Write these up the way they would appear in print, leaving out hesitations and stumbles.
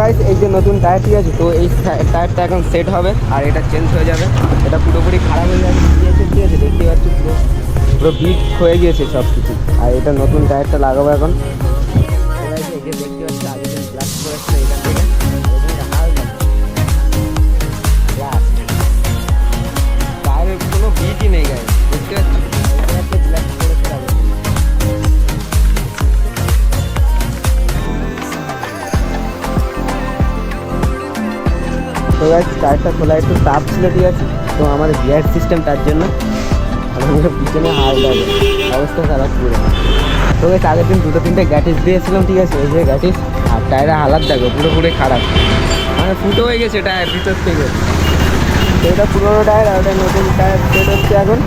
Guys এই যে নতুন টায়ার ঠিক আছে, তো এই টায়ারটা এখন সেট হবে আর এটা চেঞ্জ হয়ে যাবে। এটা পুরোপুরি খারাপ হয়ে যাবে ঠিক আছে, দেখতে পাচ্ছি পুরো পুরো বিট হয়ে গিয়েছে সব কিছু। আর এটা নতুন টায়ারটা লাগাবো এখন। এই যে দেখতে পাচ্ছি আগের দিন ব্লাস্ট করেছিল এখান থেকে, টায়ারের কোনো বিটই নেই গাইস, দেখতে পাচ্ছি ব্লাস্ট করেছিল আগের দিন। তো গাইস টায়ারটা খোলা একটু টাফ ছিল ঠিক আছে, তো আমাদের গিয়ার সিস্টেম তার জন্য আমাদের পিছনে হাল লাগে, অবস্থা খারাপ পুরো। তো গাইস আগের দিন দুটো তিনটে গ্যাটিস দিয়েছিলাম ঠিক আছে, এই যে গ্যাটিস, আর টায়ারের হালাত দেখো পুরোপুরি খারাপ, মানে ফুটো হয়ে গেছে টায়ার ভিতর থেকে। তো এটা পুরোনো টায়ার আর ওটা নতুন টায়ার সেট হচ্ছে এখন।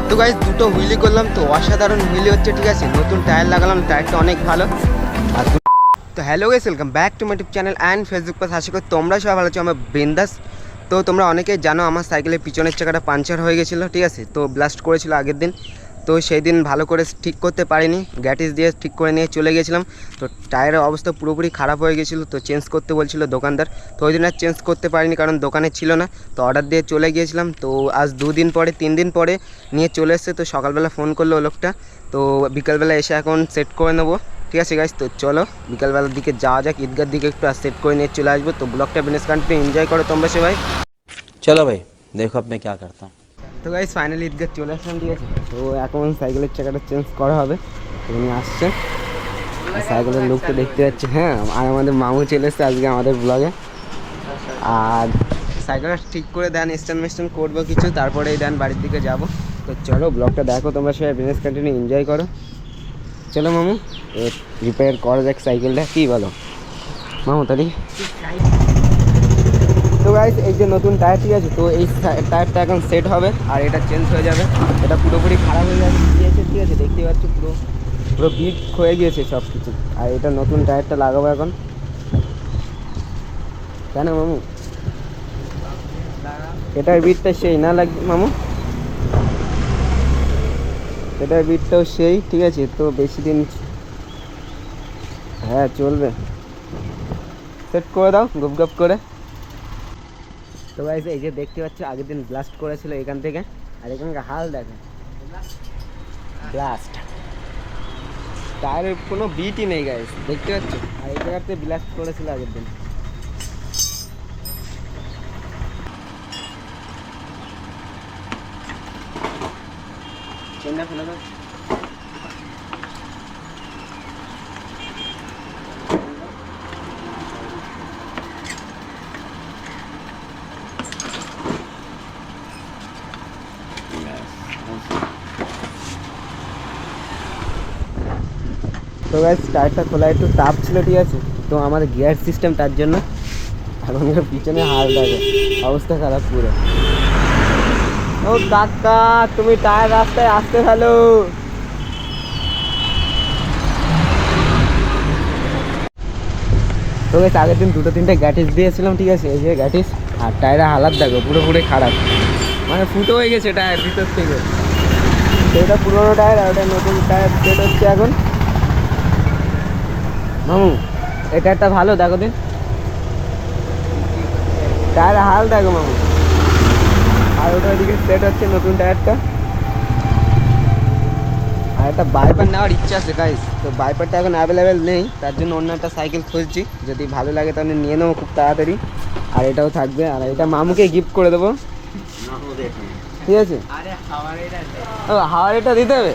তো গাইস দুটো হুইলি করলাম, তো অসাধারণ হুইলি হচ্ছে ঠিক আছে, নতুন টায়ার লাগালাম, টায়ারটা অনেক ভালো। আর তো hello guys, welcome back to my YouTube channel and Facebook page. আশা করি তোমরা সবাই ভালো আছো, আমার বিন্দাস। তো তোমরা অনেকেই জানো আমার সাইকেলের পিছনের চাকাটা পাঞ্চার হয়ে গেছিলো ঠিক আছে, তো ব্লাস্ট করেছিল আগের দিন। তো সেই দিন ভালো করে ঠিক করতে পারিনি, গ্যাটিস দিয়ে ঠিক করে নিয়ে চলে গেছিলাম। তো টায়ারের অবস্থা পুরোপুরি খারাপ হয়ে গেছিলো, তো চেঞ্জ করতে বলছিল দোকানদার। তো ওই দিন আর চেঞ্জ করতে পারিনি কারণ দোকানে ছিল না, তো অর্ডার দিয়ে চলে গিয়েছিলাম। তো আজ 3 দিন পরে নিয়ে চলে এসছে। তো সকালবেলা ফোন করলো লোকটা, তো বিকালবেলা এসে এখন সেট করে নেবো ঠিক আছে গাইস। তো চলো বিকালবেলার দিকে যাওয়া যাক, ঈদগার দিকে একটু আর সেট করে নিয়ে চলে আসবো। তো ব্লগটা বিজনেস কন্টিনিউ এনজয় করো তোমরা সবাই। चलो भाई देखो अब मैं क्या करता हूँ। তো গাইস ফাইনালি ঈদগাহ চলে আসলাম ঠিক আছে, তো এখন সাইকেলের চাকাটা চেঞ্জ করা হবে, তো উনি আসছে। সাইকেলের লুকটা দেখতে পাচ্ছি, হ্যাঁ, আর আমাদের মামু চলে এসছে আজকে আমাদের ব্লগে। আর সাইকেলটা ঠিক করে দেন, স্ট্যান্ড মিস্ট্যান্ড করবো কিছু, তারপরে এই দেন বাড়ির দিকে যাব। তো চলো ব্লগটা দেখো তোমরা সবাই, বিজনেস কন্টিনিউ এনজয় করো। চলো মামু রিপেয়ার করা যাক সাইকেলটা, কী বলো মামু তারি? তো গাইস এই যে নতুন টায়ার ঠিক আছে, তো এই টায়ারটা এখন সেট হবে আর এটা চেঞ্জ হয়ে যাবে। এটা পুরোপুরি খারাপ হয়ে গিয়েছে ঠিক আছে, দেখতে পাচ্ছি পুরো পুরো বিট হয়ে গিয়েছে সব কিছু। আর এটা নতুন টায়ারটা লাগাবো এখন। কেন মামু এটার বিটটা সেই না লাগবে মামু, এটার বিটটাও সেই ঠিক আছে, তো বেশি দিন হ্যাঁ চলবে, সেট করে দাও গুপ গুপ করে। তো গাইস এই যে দেখতে পাচ্ছ আগের দিন ব্লাস্ট করেছিল এখান থেকে, আর এখানকার হাল দেখো, ব্লাস্ট টায়ারের কোনো বিটই নেই গাইস, দেখতে পাচ্ছ। আর এই জায়গাতে ব্লাস্ট করেছিল আগের দিন। চেনটা ফেলে দাও। তো গাইস টায়ারটা খোলা একটু টাফ ছিল ঠিক আছে, তো আমাদের গিয়ার সিস্টেম তার জন্য এখন পিছনে হাল লাগে, অবস্থা খারাপ পুরো। ও কাকা তুমি টায়ার রাস্তায় আসতে ভালো। তো গাইস আগের দিন দুটো তিনটে গ্যাটিস দিয়েছিলাম ঠিক আছে, এই যে গ্যাটিস, আর টায়ারের হালাত দেখো পুরোপুরি খারাপ, মানে ফুটো হয়ে গেছে টায়ার ভিতর থেকে। তো এটা পুরোনো টায়ার আর ওটা নতুন টায়ার সেট হচ্ছে এখন। মামু এই টায়ারটা ভালো দেখো দিন, টায়ারের হাল দেখো মামু। আর ওটার দিকে সেট হচ্ছে নতুন টায়ারটা। আর একটা বাইপার নেওয়ার ইচ্ছা আছে গাইস, তো বাইপারটা এখন অ্যাভেলেবেল নেই, তার জন্য অন্য একটা সাইকেল খুঁজছি, যদি ভালো লাগে তাহলে নিয়ে নেবো খুব তাড়াতাড়ি। আর এটাও থাকবে, আর এটা মামুকে গিফট করে দেবো ঠিক আছে। ও হাওয়ার এটা দিতে হবে।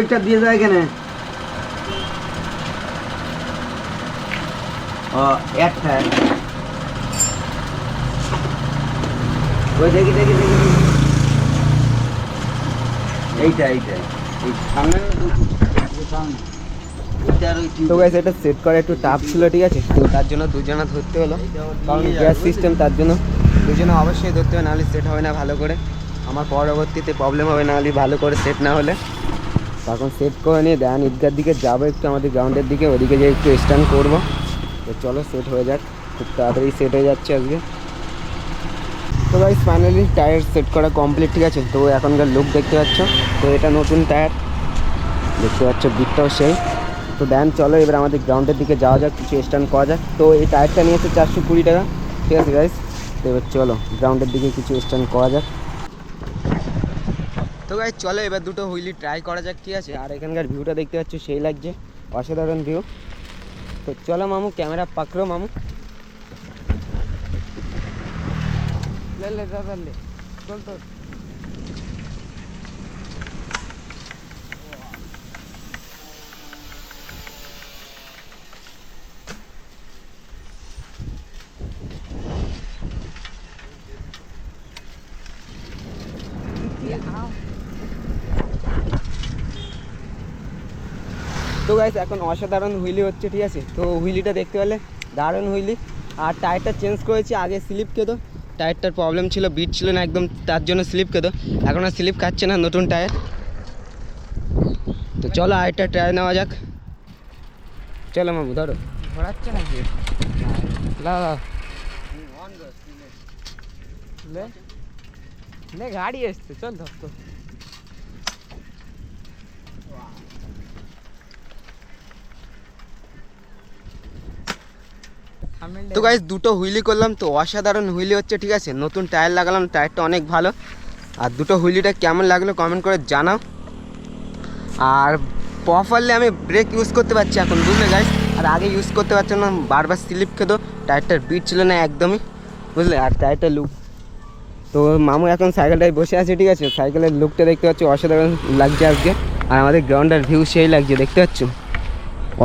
ওইটা দিয়ে যায় কেন? ও একটা ওই দেখি দেখি দেখি এইটা এইটা এই সামনে। তো গাইস এটা সেট করা একটু টাফ ছিল ঠিক আছে, তো তার জন্য দুজনা ধরতে হলো, কারণ গ্যাস সিস্টেম তার জন্য দুজনে অবশ্যই ধরতে হবে, নাহলে সেট হবে না ভালো করে, আমার পরবর্তীতে প্রবলেম হবে নাহলে ভালো করে সেট না হলে। তখন সেট করে নিয়ে দেন ঈদগার দিকে যাবো একটু, আমাদের গ্রাউন্ডের দিকে, ওদিকে যে একটু স্ট্যান্ড করবো। তো চলো সেট হয়ে যাক, খুব তাড়াতাড়ি সেট হয়ে যাচ্ছে আজকে। তো ভাই ফাইনালি টায়ার সেট করা কমপ্লিট, ঠিক আছে। তো এখনকার লুক দেখতে পাচ্ছ, তো এটা নতুন টায়ার দেখতে পাচ্ছ, বিটটাও সেই। তো দেন চলো এবার আমাদের গ্রাউন্ডের দিকে যাওয়া যাক, কিছু স্ট্যান্ড করা যাক। তো এই টায়ারটা নিয়েছে 420 টাকা, ঠিক আছে গাইস। তো এবার চলো গ্রাউন্ডের দিকে কিছু স্ট্যান্ড করা যাক। তো গাইস চলো এবার দুটো হুইলি ট্রাই করা যাক, ঠিক আছে। আর এখানকার ভিউটা দেখতে পাচ্ছ সেই লাগছে, অসাধারণ ভিউ। তো চলো মামু, ক্যামেরা পাকড়ো মামু। ले ले दादा ले, चल तो। তো গাইস এখন অসাধারণ হুইলি হচ্ছে, ঠিক আছে। তো হুইলিটা দেখতে পেলে দারুণ হুইলি। আর টায়ারটা চেঞ্জ করেছি, আগে স্লিপ খেতো, টায়ারটার প্রবলেম ছিল, বিট ছিল না একদম, তার জন্য স্লিপ খেতো। এখন আর স্লিপ খাচ্ছে না, নতুন টায়ার। তো চলো আরেকটা ট্রাই নেওয়া যাক। চলো মামু ধরো, ঘোরাচ্ছে নাকি? লে গাড়ি এসছে, চল ধর। তো গাইস দুটো হুইলি করলাম, তো অসাধারণ হুইলি হচ্ছে, ঠিক আছে। নতুন টায়ার লাগালাম, টায়ারটা অনেক ভালো। আর দুটো হুইলিটা কেমন লাগলো কমেন্ট করে জানাও। আর প্রপারলি আমি ব্রেক ইউজ করতে পারছি এখন, বুঝলে গাইস। আর আগে ইউজ করতে পারছি না, বারবার স্লিপ খেতো, টায়ারটার বিট ছিল না একদমই, বুঝলে। আর টায়ারটার লুক, তো মামু এখন সাইকেলটায় বসে আছে, ঠিক আছে। সাইকেলের লুকটা দেখতে পাচ্ছি, অসাধারণ লাগছে আজকে। আর আমাদের গ্রাউন্ডের ভিউ সেই লাগছে, দেখতে পাচ্ছ,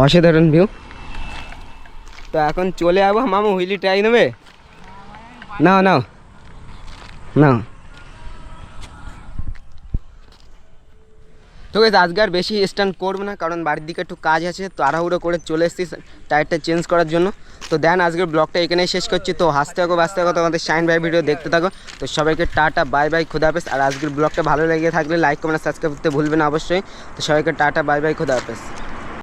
অসাধারণ ভিউ। তো এখন চলে যাবো মামু, হুইলি ট্রাই নেবে? নাও নাও নাও। তো গাইস আজকে আর বেশি স্ট্যান্ড করবো না, কারণ বাড়ির দিকে একটু কাজ আছে, তো তাড়াহুড়ো করে চলে এসেছি টায়ারটা চেঞ্জ করার জন্য। তো দেন আজকের ব্লগটা এখানেই শেষ করছি। তো হাসতে থাকো বাঁচতে থাকো, তোমাদের শাইন ভাই ভিডিও দেখতে থাকো। তো সবাইকে টাটা বাই বাই, খুদা হাফেজ। আর আজকের ব্লগটা ভালো লেগে থাকলে লাইক কমেন্ট সাবস্ক্রাইব করতে ভুলবে না অবশ্যই। তো সবাইকে টাটা বাই বাই, খুদা হাফেজ।